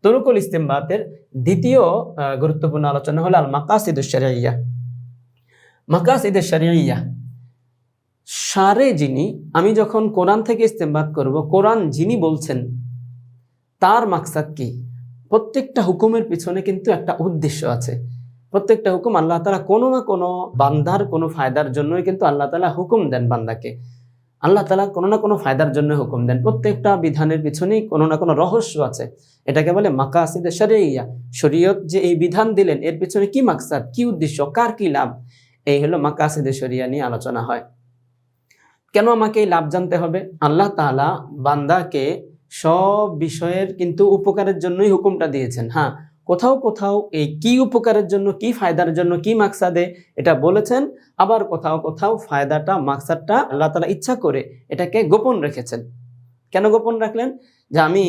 তুরুকুল ইস্তিমবাতের দ্বিতীয় গুরুত্বপূর্ণ আলোচনা হলো আল মাকাসিদুশ শারঈয়া। মাকাসিদুশ শারঈয়া সারে যিনি, আমি যখন কোরআন থেকে ইস্তেমবাত করব, কোরআন যিনি বলছেন তার মাকসাদ কি? প্রত্যেকটা হুকুমের পিছনে কিন্তু একটা উদ্দেশ্য আছে। প্রত্যেকটা হুকুম আল্লাহ তাআলা কোনো না কোনো বান্দার কোনো ফায়দার জন্যই কিন্তু আল্লাহ তাআলা হুকুম দেন বান্দাকে। আল্লাহ তাআলা কোনো না কোনো ফায়দার জন্য হুকুম দেন। প্রত্যেকটা বিধানের পিছনেই কোনো না কোনো রহস্য আছে। এটাকে বলে মাকাসিদে শারঈয়া। শরীয়ত যে এই বিধান দিলেন এর পিছনে কি মাকসাদ, কি উদ্দেশ্য, কার কি লাভ, এই হলো মাকাসিদে শরিয়া নিয়ে আলোচনা হয়। কেন আমাকে এই লাভ জানতে হবে? আল্লাহ তাআলা বান্দাকে সব বিষয়ের কিন্তু উপকারের জন্যই হুকুমটা দিয়েছেন। হ্যাঁ, কোথাও কোথাও এই কি উপকারের জন্য, কি ফায়দার জন্য, কি মাকসাদে এটা বলেছেন, আবার কোথাও কোথাও ফায়দাটা, মাকসাদটা আল্লাহ তাআলা ইচ্ছা করে এটাকে গোপন রেখেছেন। কেন গোপন রাখলেন? যে আমি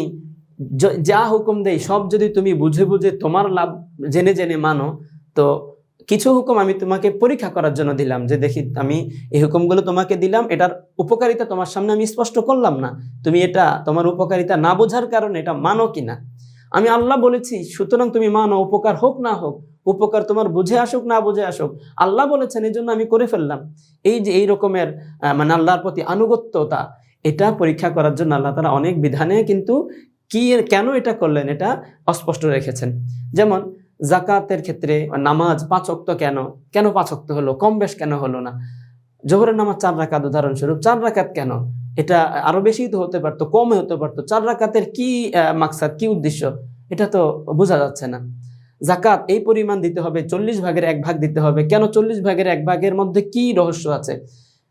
যা হুকুম দেই সব যদি তুমি বুঝে বুঝে তোমার লাভ জেনে জেনে মানো, তো কিছু হুকুম আমি তোমাকে পরীক্ষা করার জন্য দিলাম, যে দেখি আমি এই হুকুমগুলো তোমাকে দিলাম, এটার উপকারিতা তোমার সামনে আমি স্পষ্ট করলাম না, তুমি এটা তোমার উপকারিতা না বোঝার কারণে এটা মানো কিনা। আমি আল্লাহ বলেছি সুতরাং তুমি মানো, উপকার হোক না হোক, উপকার তোমার বুঝে আসুক না বুঝে আসুক, আল্লাহ বলেছেন এই জন্য আমি করে ফেললাম। এই যে এই রকমের মানে আল্লাহর প্রতি আনুগত্যতা, এটা পরীক্ষা করার জন্য আল্লাহ তাআলা অনেক বিধানে কিন্তু কি কেন এটা করলেন এটা অস্পষ্ট রেখেছেন। যেমন জাকাতের ক্ষেত্রে নামাজ 5 ওয়াক্ত কেন 5 ওয়াক্ত হলো, কম বেশ কেন হলো না? জোহরের নামাজ 4 রাকাত উদাহরণস্বরূপ, 4 রাকাত কেন? এটা আরো বেশি তো হতে পারতো, কম হতে পারতো। 4 রাকাতের কি মাকসাদ, কি উদ্দেশ্য, এটা তো বোঝা যাচ্ছে না। জাকাত এই পরিমাণ দিতে হবে, 40 ভাগের 1 ভাগ দিতে হবে, কেন 40 ভাগের 1 ভাগের মধ্যে কি রহস্য আছে?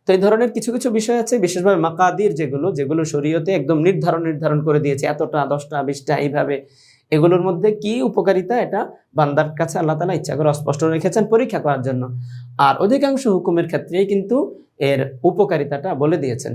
তো এই ধরনের কিছু কিছু বিষয় আছে, বিশেষভাবে মাকাদির যেগুলো শরীয়তে একদম নির্ধারণ করে দিয়েছে, এতটা 10টা 20টা এইভাবে, এগুলোর মধ্যে কি উপকারিতা এটা বান্দার কাছে আল্লাহ তাআলা ইচ্ছা করে স্পষ্ট রেখেছেন পরীক্ষা করার জন্য। আর অধিকাংশ হুকুমের ক্ষেত্রেই কিন্তু এর উপকারিতাটা বলে দিয়েছেন।